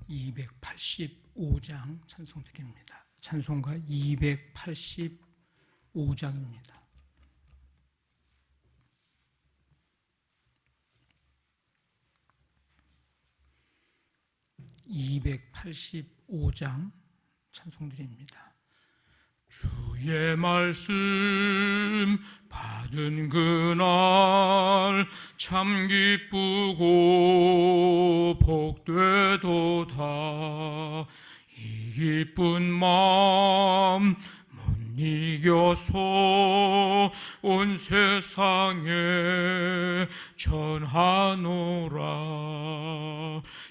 285장 찬송드립니다. 찬송가 285장입니다. (285장) 찬송드립니다. 주의 말씀 받은 그날 참 기쁘고 복되도다. 이 기쁜 마음 못 이겨서 온 세상에 전하노라.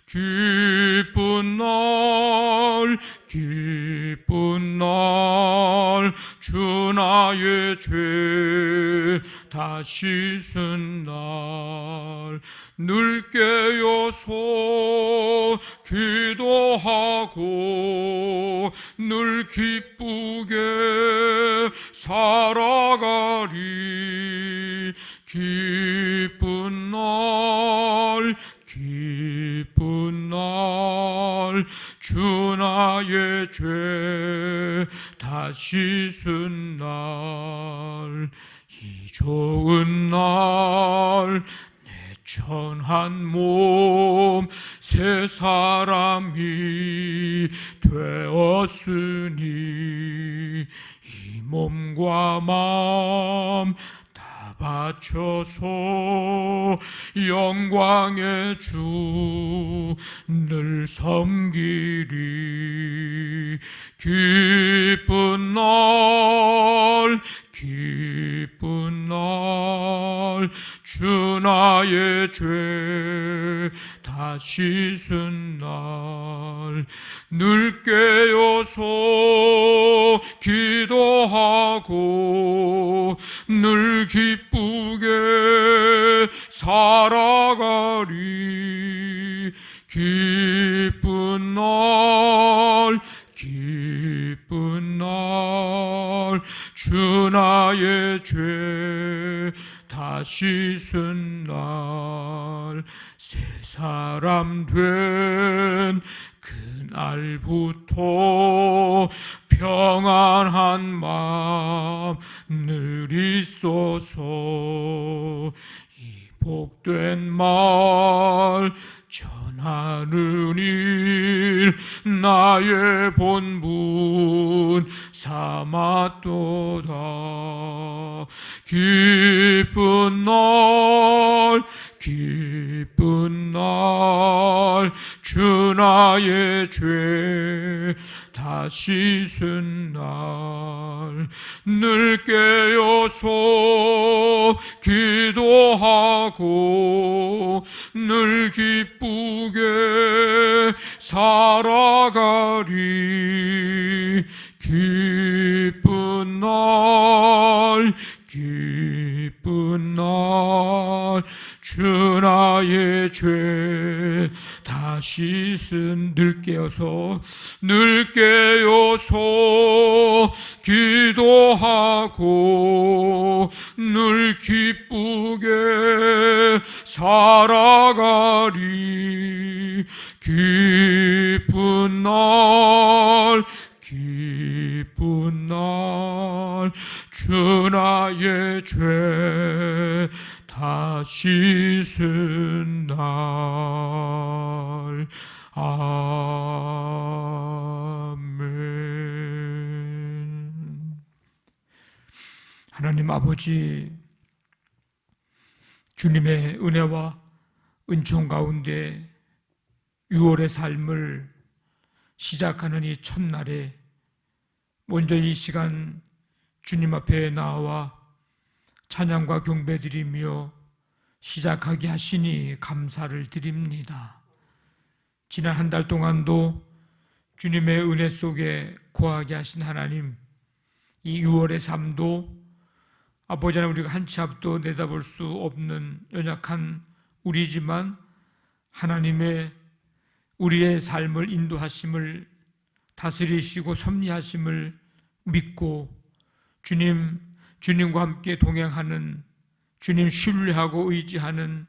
기쁜 날 주 나의 죄 다 씻은 날 늘 깨어서 기도하고 늘 기쁘게 살아가리. 기쁜 날 주 나의 죄 다 씻은 날 이 좋은 날 내 천한 몸 새 사람이 되었으니 이 몸과 마음 바쳐서 영광의 주 늘 섬기리. 기쁜 날 주 나의 죄 다 씻은 날 늘 깨어서 기도하고 늘 기쁘게 살아가리. 기쁜 날 주 나의 죄 다 씻은 날 새 사람 된 그날부터 평안한 마음 늘 있어서 이 복된 말 전하는 일 나의 본분 삼았도다. 기쁜 날 주 나의 죄 다 씻은 날 늘 깨어서 기도하고 늘 기쁘게 살아가리. 기쁜 날 주 나의 죄 다 씻은 늘 깨어서 기도하고 늘 기쁘게 살아가리. 기쁜 날 주 나의 죄 다 씻은 날. 아멘. 하나님 아버지, 주님의 은혜와 은총 가운데 6월의 삶을 시작하는 이 첫날에 먼저 이 시간 주님 앞에 나와 찬양과 경배드리며 시작하게 하시니 감사를 드립니다. 지난 한 달 동안도 주님의 은혜 속에 거하게 하신 하나님, 이 6월의 삶도 아버지 하나님 우리가 한 치 앞도 내다볼 수 없는 연약한 우리지만 하나님의 우리의 삶을 인도하심을 다스리시고 섭리하심을 믿고 주님과 함께 동행하는, 주님 신뢰하고 의지하는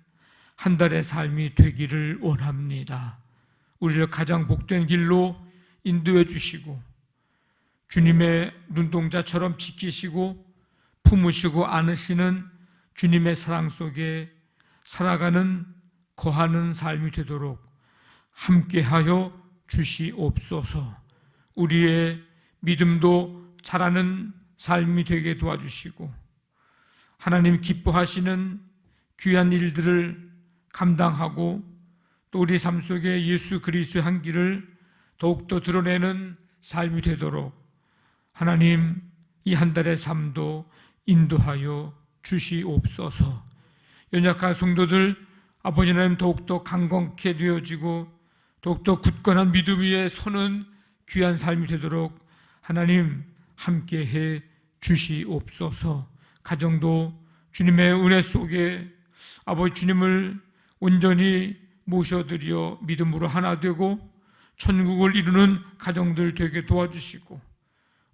한 달의 삶이 되기를 원합니다. 우리를 가장 복된 길로 인도해 주시고 주님의 눈동자처럼 지키시고 품으시고 안으시는 주님의 사랑 속에 살아가는 거하는 삶이 되도록 함께하여 주시옵소서. 우리의 믿음도 자라는 삶이 되게 도와주시고 하나님 기뻐하시는 귀한 일들을 감당하고 또 우리 삶 속에 예수 그리스도의 향기를 더욱더 드러내는 삶이 되도록 하나님 이 한 달의 삶도 인도하여 주시옵소서. 연약한 성도들 아버지 하나님 더욱더 강건케 되어지고 더욱더 굳건한 믿음 위에 서는 귀한 삶이 되도록 하나님 함께해 주시옵소서. 가정도 주님의 은혜 속에 아버지 주님을 온전히 모셔드려 믿음으로 하나 되고 천국을 이루는 가정들 되게 도와주시고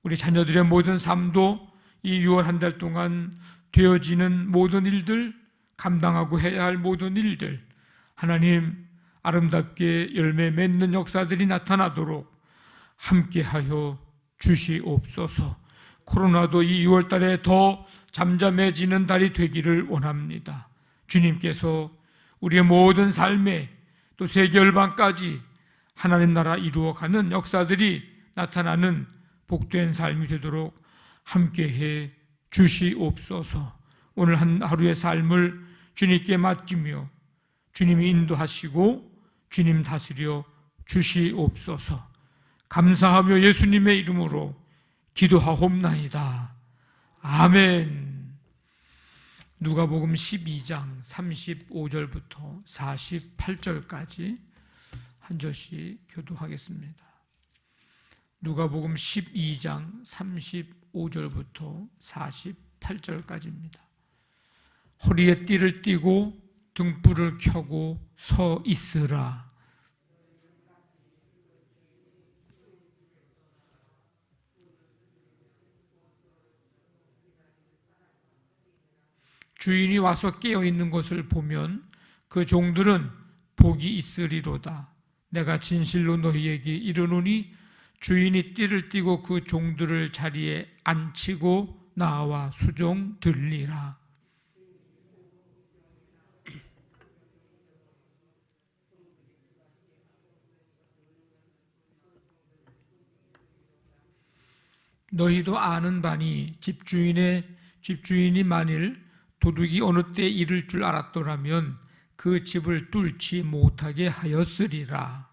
우리 자녀들의 모든 삶도 이 6월 한 달 동안 되어지는 모든 일들, 감당하고 해야 할 모든 일들 하나님 아름답게 열매 맺는 역사들이 나타나도록 함께하여 주시옵소서. 코로나도 이 6월 달에 더 잠잠해지는 달이 되기를 원합니다. 주님께서 우리의 모든 삶에 또 세계 열방까지 하나님 나라 이루어가는 역사들이 나타나는 복된 삶이 되도록 함께해 주시옵소서. 오늘 한 하루의 삶을 주님께 맡기며 주님이 인도하시고 주님 다스려 주시옵소서. 감사하며 예수님의 이름으로 기도하옵나이다. 아멘. 누가복음 12장 35절부터 48절까지 한 절씩 교도하겠습니다. 누가복음 12장 35절부터 48절까지입니다. 허리에 띠를 띠고 등불을 켜고 서 있으라. 주인이 와서 깨어있는 것을 보면 그 종들은 복이 있으리로다. 내가 진실로 너희에게 이르노니 주인이 띠를 띠고 그 종들을 자리에 앉히고 나와 수종 들리라. 너희도 아는 바니 집주인이 만일 도둑이 어느 때 이를 줄 알았더라면 그 집을 뚫지 못하게 하였으리라.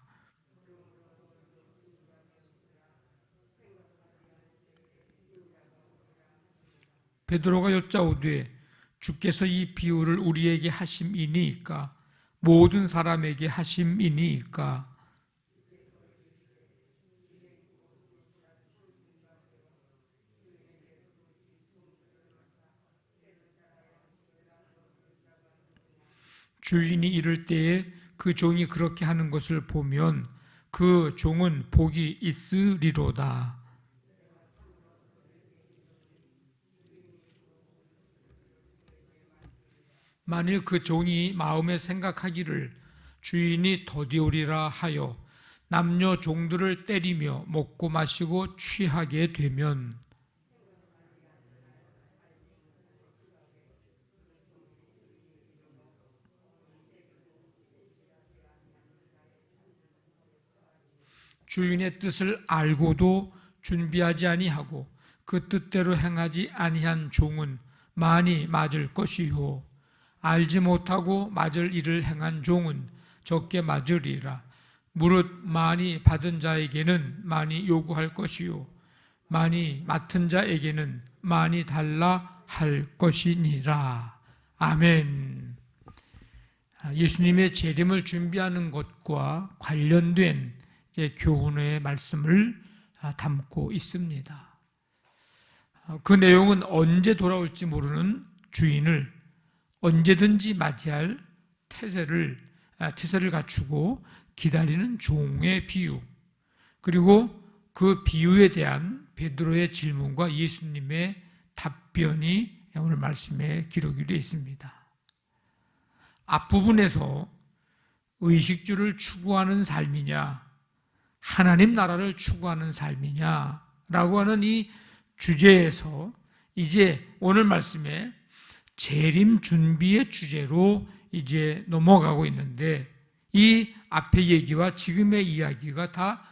베드로가 여짜오되 주께서 이 비유를 우리에게 하심이니이까 모든 사람에게 하심이니이까. 주인이 이를 때에 그 종이 그렇게 하는 것을 보면 그 종은 복이 있으리로다. 만일 그 종이 마음에 생각하기를 주인이 더디오리라 하여 남녀 종들을 때리며 먹고 마시고 취하게 되면 주인의 뜻을 알고도 준비하지 아니하고 그 뜻대로 행하지 아니한 종은 많이 맞을 것이요 알지 못하고 맞을 일을 행한 종은 적게 맞으리라. 무릇 많이 받은 자에게는 많이 요구할 것이요 많이 맡은 자에게는 많이 달라 할 것이니라. 아멘. 예수님의 재림을 준비하는 것과 관련된 교훈의 말씀을 담고 있습니다. 그 내용은 언제 돌아올지 모르는 주인을 언제든지 맞이할 태세를 갖추고 기다리는 종의 비유, 그리고 그 비유에 대한 베드로의 질문과 예수님의 답변이 오늘 말씀에 기록이 되어 있습니다. 앞부분에서 의식주를 추구하는 삶이냐, 하나님 나라를 추구하는 삶이냐라고 하는 이 주제에서 이제 오늘 말씀에 재림 준비의 주제로 이제 넘어가고 있는데, 이 앞의 얘기와 지금의 이야기가 다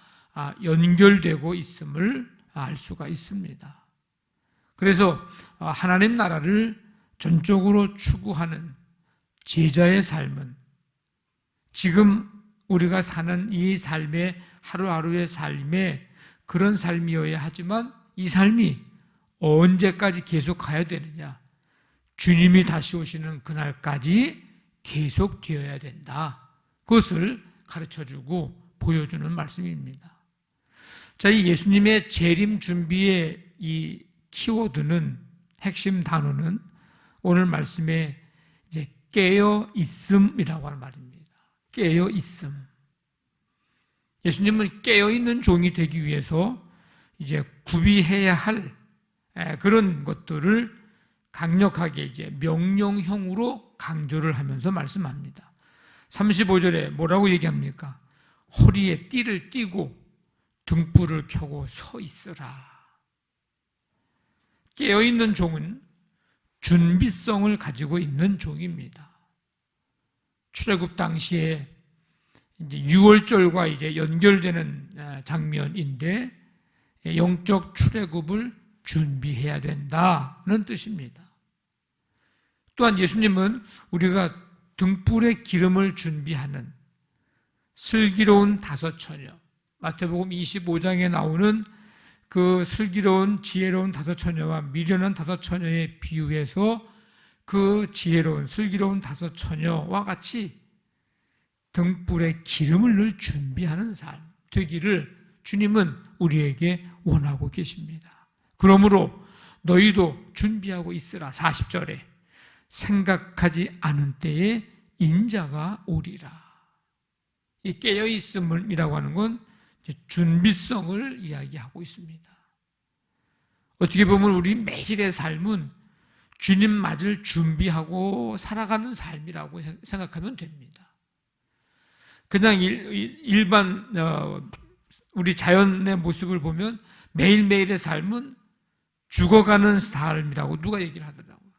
연결되고 있음을 알 수가 있습니다. 그래서 하나님 나라를 전적으로 추구하는 제자의 삶은 지금 우리가 사는 이 삶의 하루하루의 삶에 그런 삶이어야 하지만, 이 삶이 언제까지 계속 가야 되느냐? 주님이 다시 오시는 그날까지 계속 되어야 된다. 그것을 가르쳐주고 보여주는 말씀입니다. 자, 이 예수님의 재림 준비의 이 키워드는, 핵심 단어는 오늘 말씀에 이제 깨어 있음이라고 하는 말입니다. 깨어 있음. 예수님은 깨어 있는 종이 되기 위해서 이제 구비해야 할 그런 것들을 강력하게 이제 명령형으로 강조를 하면서 말씀합니다. 35절에 뭐라고 얘기합니까? 허리에 띠를 띠고 등불을 켜고 서 있으라. 깨어있는 종은 준비성을 가지고 있는 종입니다. 출애굽 당시에 이제 6월절과 이제 연결되는 장면인데, 영적 출애굽을 준비해야 된다는 뜻입니다. 또한 예수님은 우리가 등불의 기름을 준비하는 슬기로운 다섯 처녀, 마태복음 25장에 나오는 그 슬기로운 지혜로운 다섯 처녀와 미련한 다섯 처녀에 비유해서 그 지혜로운 슬기로운 다섯 처녀와 같이 등불에 기름을 늘 준비하는 삶 되기를 주님은 우리에게 원하고 계십니다. 그러므로 너희도 준비하고 있으라. 40절에 생각하지 않은 때에 인자가 오리라. 이 깨어있음이라고 하는 건 준비성을 이야기하고 있습니다. 어떻게 보면 우리 매일의 삶은 주님 맞을 준비하고 살아가는 삶이라고 생각하면 됩니다. 그냥 일반 우리 자연의 모습을 보면 매일매일의 삶은 죽어가는 삶이라고 누가 얘기를 하더라고요.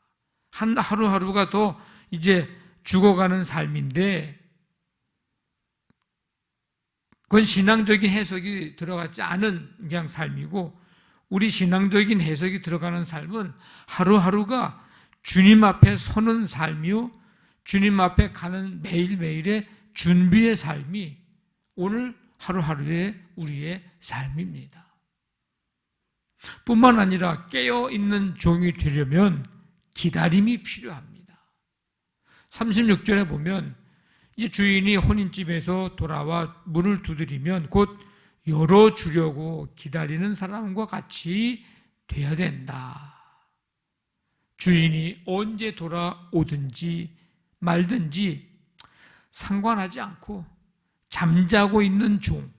하루하루가 더 이제 죽어가는 삶인데, 그건 신앙적인 해석이 들어가지 않은 그냥 삶이고, 우리 신앙적인 해석이 들어가는 삶은 하루하루가 주님 앞에 서는 삶이요, 주님 앞에 가는 매일매일의 준비의 삶이 오늘 하루하루의 우리의 삶입니다. 뿐만 아니라 깨어있는 종이 되려면 기다림이 필요합니다. 36절에 보면 이제 주인이 혼인집에서 돌아와 문을 두드리면 곧 열어주려고 기다리는 사람과 같이 돼야 된다. 주인이 언제 돌아오든지 말든지 상관하지 않고 잠자고 있는 종,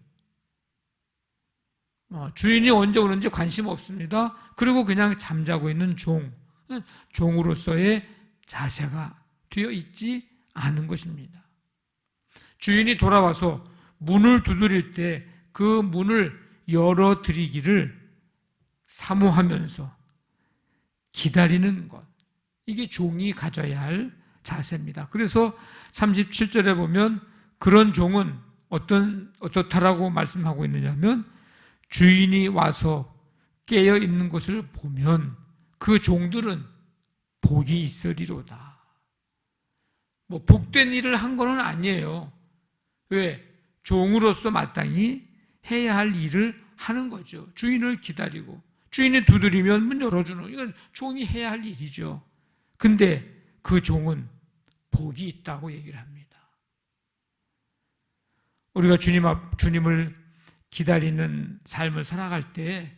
주인이 언제 오는지 관심 없습니다. 그리고 그냥 잠자고 있는 종으로서의 자세가 되어 있지 않은 것입니다. 주인이 돌아와서 문을 두드릴 때 그 문을 열어드리기를 사모하면서 기다리는 것, 이게 종이 가져야 할 자세입니다. 그래서 37절에 보면 그런 종은 어떻다라고 말씀하고 있느냐면, 주인이 와서 깨어 있는 것을 보면 그 종들은 복이 있으리로다. 뭐 복된 일을 한 거는 아니에요. 왜? 종으로서 마땅히 해야 할 일을 하는 거죠. 주인을 기다리고 주인이 두드리면 문 열어주는, 이건 종이 해야 할 일이죠. 근데 그 종은 복이 있다고 얘기를 합니다. 우리가 주님을 기다리는 삶을 살아갈 때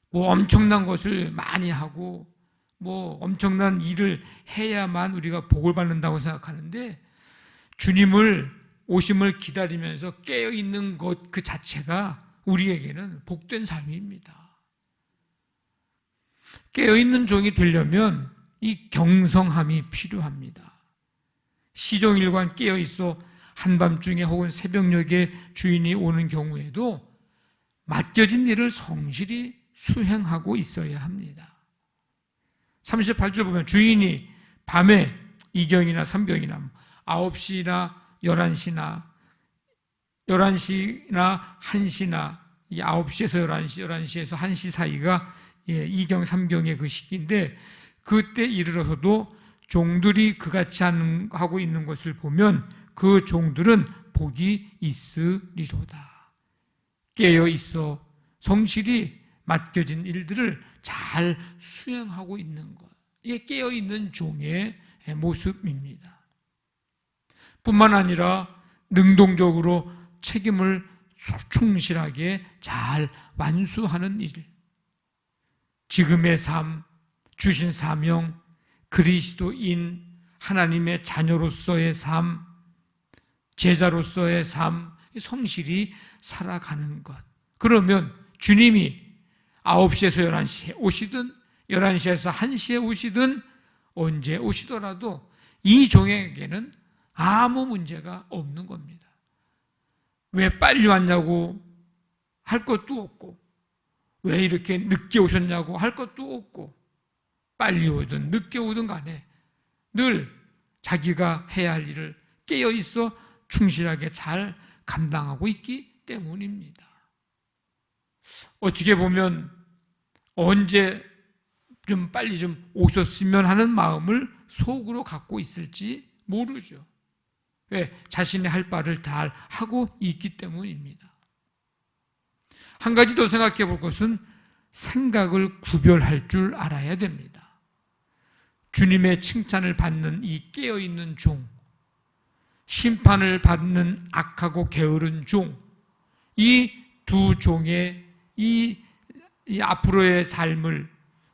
뭐 엄청난 것을 많이 하고 뭐 엄청난 일을 해야만 우리가 복을 받는다고 생각하는데, 주님을 오심을 기다리면서 깨어있는 것 그 자체가 우리에게는 복된 삶입니다. 깨어있는 종이 되려면 이 경성함이 필요합니다. 시종일관 깨어있어 한밤중에 혹은 새벽녘에 주인이 오는 경우에도 맡겨진 일을 성실히 수행하고 있어야 합니다. 38절 보면 주인이 밤에 2경이나 3경이나 9시나 11시나 1시나 이 9시에서 11시, 11시에서 1시 사이가 2경, 3경의 그 시기인데 그때 이르러서도 종들이 그같이 하고 있는 것을 보면 그 종들은 복이 있으리로다. 깨어 있어 성실히 맡겨진 일들을 잘 수행하고 있는 것. 이게 깨어 있는 종의 모습입니다. 뿐만 아니라 능동적으로 책임을 충실하게 잘 완수하는 일. 지금의 삶, 주신 사명, 그리스도인, 하나님의 자녀로서의 삶, 제자로서의 삶, 성실히 살아가는 것. 그러면 주님이 9시에서 11시에 오시든 11시에서 1시에 오시든 언제 오시더라도 이 종에게는 아무 문제가 없는 겁니다. 왜 빨리 왔냐고 할 것도 없고 왜 이렇게 늦게 오셨냐고 할 것도 없고 빨리 오든 늦게 오든 간에 늘 자기가 해야 할 일을 깨어 있어 충실하게 잘 감당하고 있기 때문입니다. 어떻게 보면 언제 좀 빨리 좀 오셨으면 하는 마음을 속으로 갖고 있을지 모르죠. 왜? 자신의 할 바를 다 하고 있기 때문입니다. 한 가지 더 생각해 볼 것은 생각을 구별할 줄 알아야 됩니다. 주님의 칭찬을 받는 이 깨어있는 종, 심판을 받는 악하고 게으른 종, 이 두 종의 이 앞으로의 삶을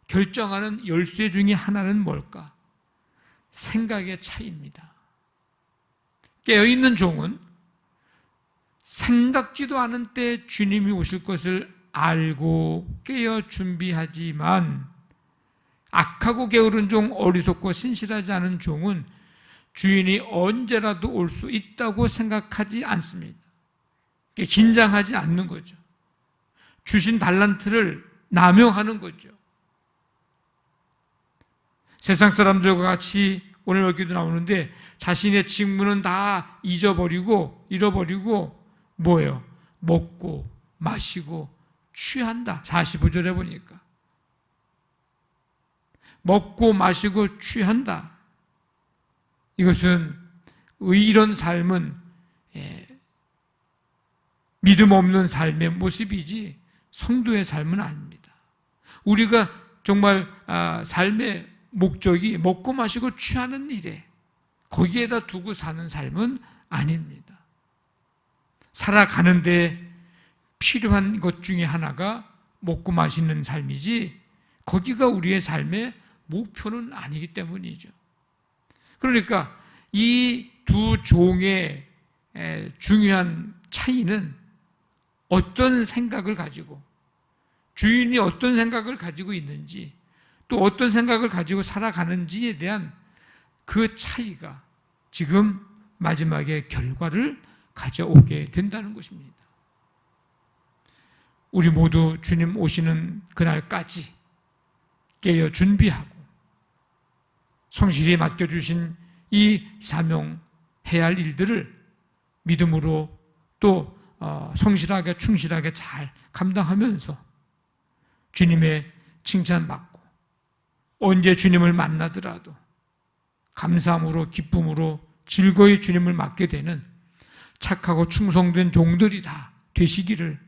결정하는 열쇠 중에 하나는 뭘까? 생각의 차이입니다. 깨어있는 종은 생각지도 않은 때 주님이 오실 것을 알고 깨어 준비하지만 악하고 게으른 종, 어리석고 신실하지 않은 종은 주인이 언제라도 올 수 있다고 생각하지 않습니다. 긴장하지 않는 거죠. 주신 달란트를 남용하는 거죠. 세상 사람들과 같이 오늘 여기도 나오는데 자신의 직무는 다 잃어버리고 뭐예요? 먹고 마시고 취한다. 45절에 보니까 먹고 마시고 취한다. 이것은 이런 삶은 믿음 없는 삶의 모습이지 성도의 삶은 아닙니다. 우리가 정말 삶의 목적이 먹고 마시고 취하는 일에 거기에다 두고 사는 삶은 아닙니다. 살아가는데 필요한 것 중에 하나가 먹고 마시는 삶이지 거기가 우리의 삶의 목표는 아니기 때문이죠. 그러니까 이 두 종의 중요한 차이는 어떤 생각을 가지고 주인이 어떤 생각을 가지고 있는지 또 어떤 생각을 가지고 살아가는지에 대한 그 차이가 지금 마지막에 결과를 가져오게 된다는 것입니다. 우리 모두 주님 오시는 그날까지 깨어 준비하고 성실히 맡겨주신 이 사명 해야 할 일들을 믿음으로 또 성실하게 충실하게 잘 감당하면서 주님의 칭찬받고 언제 주님을 만나더라도 감사함으로 기쁨으로 즐거이 주님을 맡게 되는 착하고 충성된 종들이 다 되시기를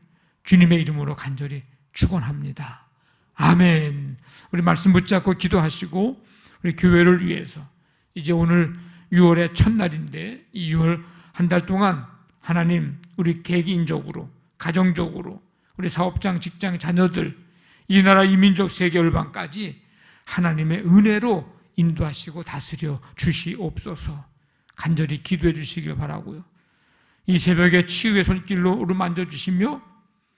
주님의 이름으로 간절히 축원합니다. 아멘. 우리 말씀 붙잡고 기도하시고 우리 교회를 위해서 이제 오늘 6월의 첫날인데 이 6월 한 달 동안 하나님 우리 개인적으로 가정적으로 우리 사업장 직장 자녀들 이 나라 이 민족 세계 열방까지 하나님의 은혜로 인도하시고 다스려 주시옵소서. 간절히 기도해 주시길 바라고요. 이 새벽에 치유의 손길로 어루만져 주시며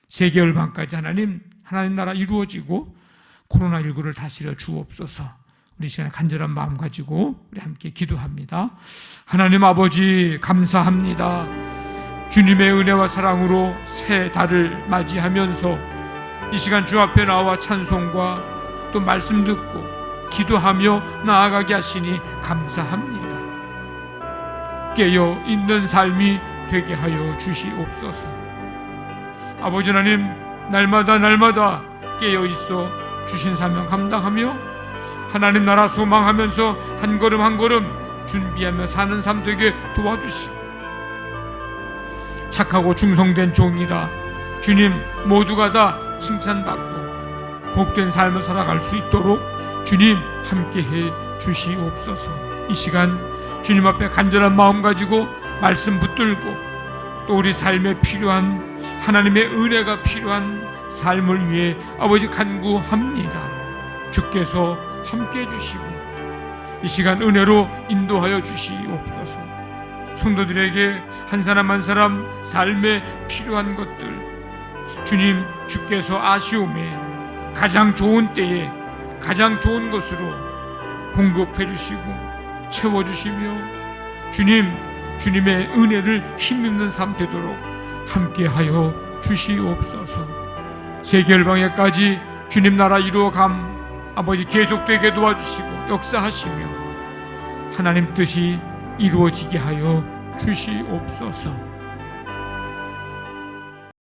세계 열방까지 하나님 나라 이루어지고 코로나19를 다스려 주옵소서. 우리 시간에 간절한 마음 가지고 우리 함께 기도합니다. 하나님 아버지, 감사합니다. 주님의 은혜와 사랑으로 새 달을 맞이하면서 이 시간 주 앞에 나와 찬송과 또 말씀 듣고 기도하며 나아가게 하시니 감사합니다. 깨어 있는 삶이 되게 하여 주시옵소서. 아버지 하나님, 날마다 깨어 있어 주신 사명 감당하며 하나님 나라 소망하면서 한 걸음 한 걸음 준비하며 사는 삶 되게 도와주시고, 착하고 충성된 종이라 주님 모두가 다 칭찬받고 복된 삶을 살아갈 수 있도록 주님 함께해 주시옵소서. 이 시간 주님 앞에 간절한 마음 가지고 말씀 붙들고 또 우리 삶에 필요한 하나님의 은혜가 필요한 삶을 위해 아버지 간구합니다. 주께서 함께해 주시고 이 시간 은혜로 인도하여 주시옵소서. 성도들에게 한 사람 한 사람 삶에 필요한 것들 주님 주께서 아쉬움에 가장 좋은 때에 가장 좋은 것으로 공급해 주시고 채워주시며 주님의 은혜를 힘입는 삶 되도록 함께하여 주시옵소서. 세계열방에까지 주님 나라 이루어감 아버지 계속되게 도와주시고 역사하시며 하나님 뜻이 이루어지게 하여 주시옵소서.